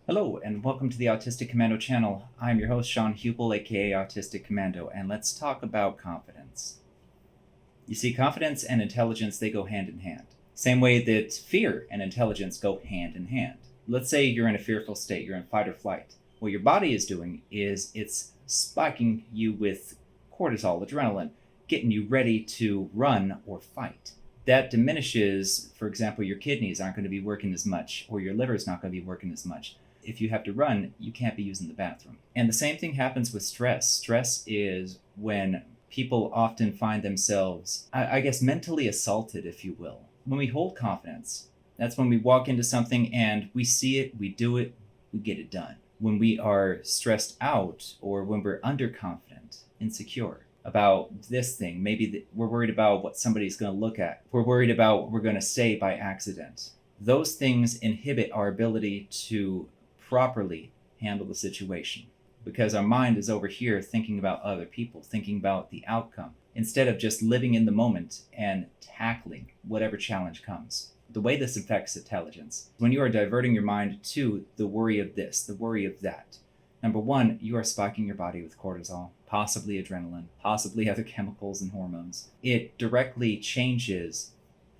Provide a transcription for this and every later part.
Hello, and welcome to the Autistic Commando channel. I'm your host, Sean Hupel, aka Autistic Commando, and let's talk about confidence. You see, confidence and intelligence, they go hand in hand. Same way that fear and intelligence go hand in hand. Let's say you're in a fearful state, you're in fight or flight. What your body is doing is it's spiking you with cortisol, adrenaline, getting you ready to run or fight. That diminishes, for example, your kidneys aren't going to be working as much, or your liver is not going to be working as much. If you have to run, you can't be using the bathroom. And the same thing happens with stress. Stress is when people often find themselves, I guess, mentally assaulted, if you will. When we hold confidence, that's when we walk into something and we see it, we do it, we get it done. When we are stressed out or when we're underconfident, insecure about this thing, maybe we're worried about what somebody's going to look at, we're worried about what we're going to say by accident. Those things inhibit our ability to properly handle the situation because our mind is over here thinking about other people, thinking about the outcome, instead of just living in the moment and tackling whatever challenge comes. The way this affects intelligence, when you are diverting your mind to the worry of this, the worry of that, number one, you are spiking your body with cortisol, possibly adrenaline, possibly other chemicals and hormones. It directly changes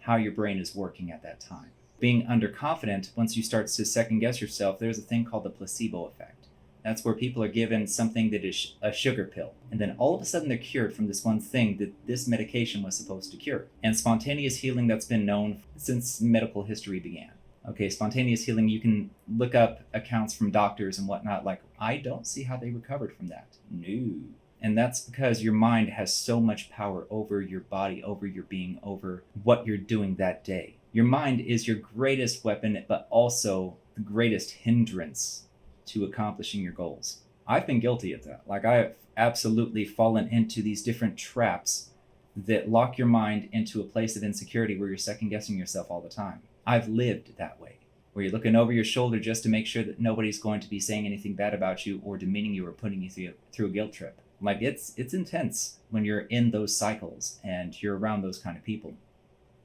how your brain is working at that time. Being underconfident, once you start to second guess yourself, there's a thing called the placebo effect. That's where people are given something that is a sugar pill, and then all of a sudden they're cured from this one thing that this medication was supposed to cure. And spontaneous healing, that's been known since medical history began. Okay, spontaneous healing, you can look up accounts from doctors and whatnot, like, I don't see how they recovered from that. No. And that's because your mind has so much power over your body, over your being, over what you're doing that day. Your mind is your greatest weapon, but also the greatest hindrance to accomplishing your goals. I've been guilty of that. Like, I've absolutely fallen into these different traps that lock your mind into a place of insecurity where you're second guessing yourself all the time. I've lived that way, where you're looking over your shoulder just to make sure that nobody's going to be saying anything bad about you or demeaning you or putting you through a guilt trip. Like, it's intense when you're in those cycles and you're around those kind of people.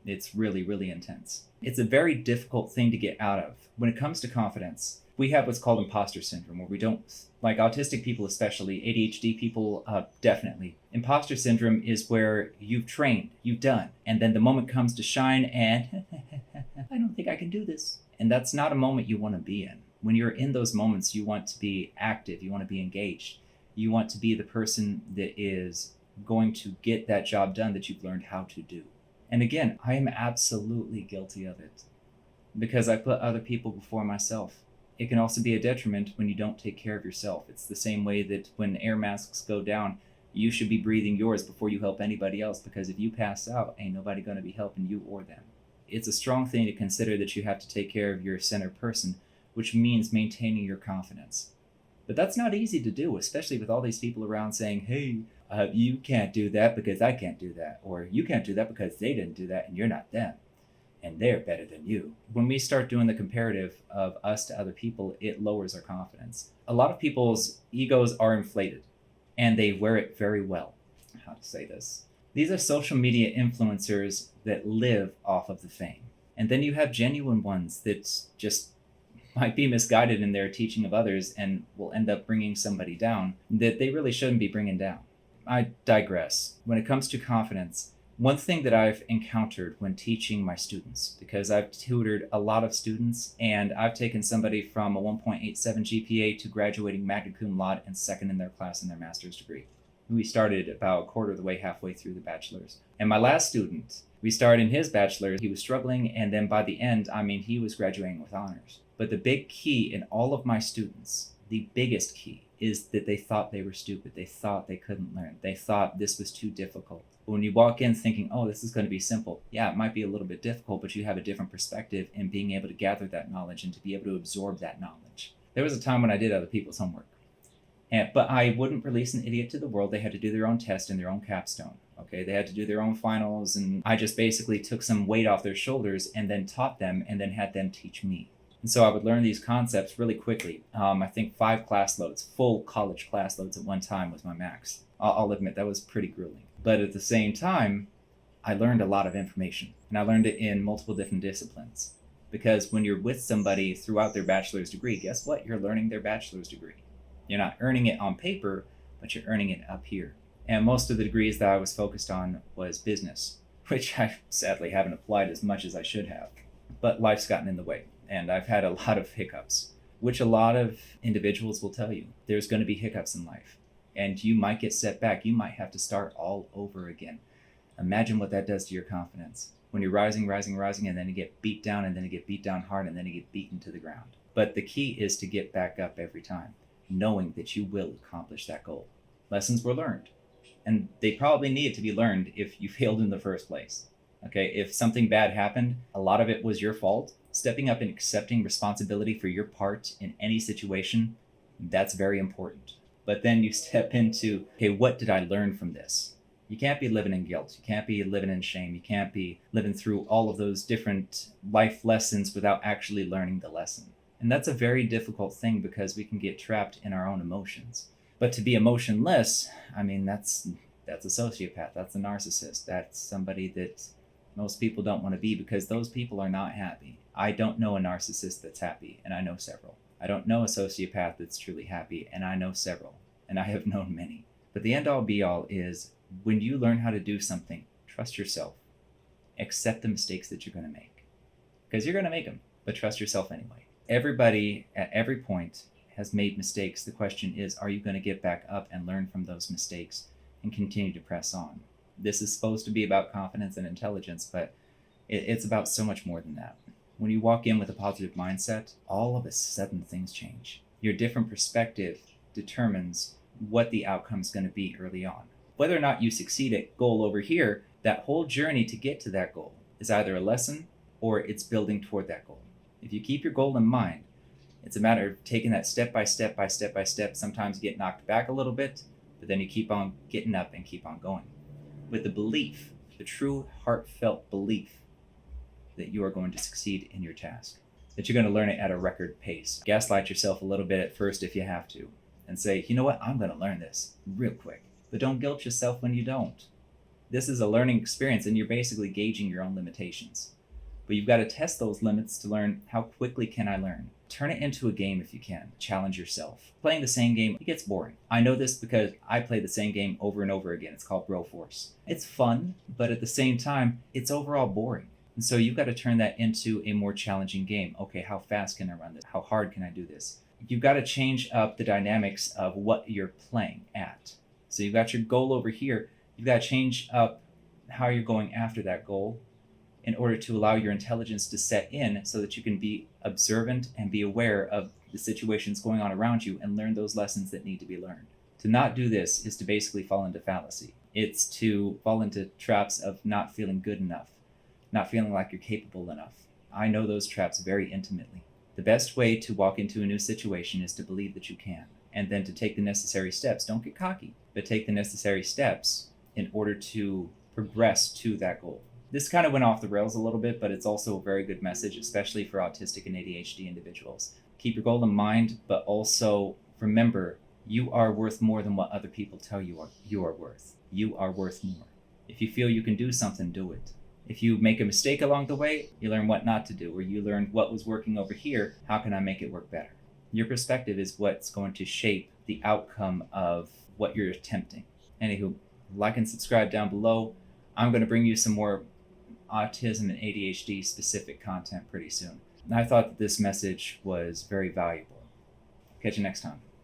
It's really, really intense. It's a very difficult thing to get out of. When it comes to confidence, we have what's called imposter syndrome, where we don't, like autistic people especially, ADHD people definitely. Imposter syndrome is where you've trained, you've done, and then the moment comes to shine and I don't think I can do this. And that's not a moment you want to be in. When you're in those moments, you want to be active, you want to be engaged. You want to be the person that is going to get that job done that you've learned how to do. And again, I am absolutely guilty of it because I put other people before myself. It can also be a detriment when you don't take care of yourself. It's the same way that when air masks go down, you should be breathing yours before you help anybody else, because if you pass out, ain't nobody going to be helping you or them. It's a strong thing to consider that you have to take care of your center person, which means maintaining your confidence. But that's not easy to do, especially with all these people around saying, hey, you can't do that because I can't do that. Or you can't do that because they didn't do that and you're not them. And they're better than you. When we start doing the comparative of us to other people, it lowers our confidence. A lot of people's egos are inflated and they wear it very well. How to say this? These are social media influencers that live off of the fame. And then you have genuine ones that just might be misguided in their teaching of others and will end up bringing somebody down that they really shouldn't be bringing down. I digress. When it comes to confidence, one thing that I've encountered when teaching my students, because I've tutored a lot of students and I've taken somebody from a 1.87 GPA to graduating magna cum laude and second in their class in their master's degree. We started about a quarter of the way, halfway through the bachelor's. And my last student, we started in his bachelor's, he was struggling, and then by the end, he was graduating with honors. But the big key in all of my students, the biggest key, is that they thought they were stupid. They thought they couldn't learn. They thought this was too difficult. But when you walk in thinking, oh, this is going to be simple, yeah, it might be a little bit difficult, but you have a different perspective in being able to gather that knowledge and to be able to absorb that knowledge. There was a time when I did other people's homework, but I wouldn't release an idiot to the world. They had to do their own test and their own capstone. Okay, they had to do their own finals, and I just basically took some weight off their shoulders and then taught them and then had them teach me. And so I would learn these concepts really quickly. I think 5 class loads, full college class loads at one time was my max. I'll admit that was pretty grueling. But at the same time, I learned a lot of information, and I learned it in multiple different disciplines. Because when you're with somebody throughout their bachelor's degree, guess what? You're learning their bachelor's degree. You're not earning it on paper, but you're earning it up here. And most of the degrees that I was focused on was business, which I sadly haven't applied as much as I should have. But life's gotten in the way, and I've had a lot of hiccups, which a lot of individuals will tell you. There's going to be hiccups in life, and you might get set back. You might have to start all over again. Imagine what that does to your confidence. When you're rising, and then you get beat down, and then you get beat down hard, and then you get beaten to the ground. But the key is to get back up every time, knowing that you will accomplish that goal. Lessons were learned, and they probably needed to be learned if you failed in the first place. Okay, if something bad happened, a lot of it was your fault. Stepping up and accepting responsibility for your part in any situation, that's very important. But then you step into, okay, what did I learn from this? You can't be living in guilt. You can't be living in shame. You can't be living through all of those different life lessons without actually learning the lesson. And that's a very difficult thing because we can get trapped in our own emotions. But to be emotionless, I mean, that's a sociopath. That's a narcissist. That's somebody that most people don't want to be because those people are not happy. I don't know a narcissist that's happy, and I know several. I don't know a sociopath that's truly happy, and I know several, and I have known many. But the end all be all is when you learn how to do something, trust yourself. Accept the mistakes that you're going to make. Because you're going to make them, but trust yourself anyway. Everybody at every point has made mistakes. The question is, are you going to get back up and learn from those mistakes and continue to press on? This is supposed to be about confidence and intelligence, but it's about so much more than that. When you walk in with a positive mindset, all of a sudden things change. Your different perspective determines what the outcome is going to be early on. Whether or not you succeed at goal over here, that whole journey to get to that goal is either a lesson or it's building toward that goal. If you keep your goal in mind, it's a matter of taking that step by step by step by step. Sometimes you get knocked back a little bit, but then you keep on getting up and keep on going. With the belief, the true heartfelt belief that you are going to succeed in your task, that you're going to learn it at a record pace. Gaslight yourself a little bit at first if you have to, and say, you know what, I'm going to learn this real quick. But don't guilt yourself when you don't. This is a learning experience, and you're basically gauging your own limitations. But you've got to test those limits to learn how quickly can I learn. Turn it into a game if you can. Challenge yourself. Playing the same game, it gets boring. I know this because I play the same game over and over again. It's called BroForce. It's fun, but at the same time, it's overall boring. And so you've got to turn that into a more challenging game. Okay, how fast can I run this? How hard can I do this? You've got to change up the dynamics of what you're playing at. So you've got your goal over here. You've got to change up how you're going after that goal in order to allow your intelligence to set in so that you can be observant and be aware of the situations going on around you and learn those lessons that need to be learned. To not do this is to basically fall into fallacy. It's to fall into traps of not feeling good enough, not feeling like you're capable enough. I know those traps very intimately. The best way to walk into a new situation is to believe that you can, and then to take the necessary steps. Don't get cocky, but take the necessary steps in order to progress to that goal. This kind of went off the rails a little bit, but it's also a very good message, especially for autistic and ADHD individuals. Keep your goal in mind, but also remember, you are worth more than what other people tell you are worth. You are worth more. If you feel you can do something, do it. If you make a mistake along the way, you learn what not to do, or you learn what was working over here, how can I make it work better? Your perspective is what's going to shape the outcome of what you're attempting. Anywho, like and subscribe down below. I'm going to bring you some more autism and ADHD specific content pretty soon. And I thought that this message was very valuable. Catch you next time.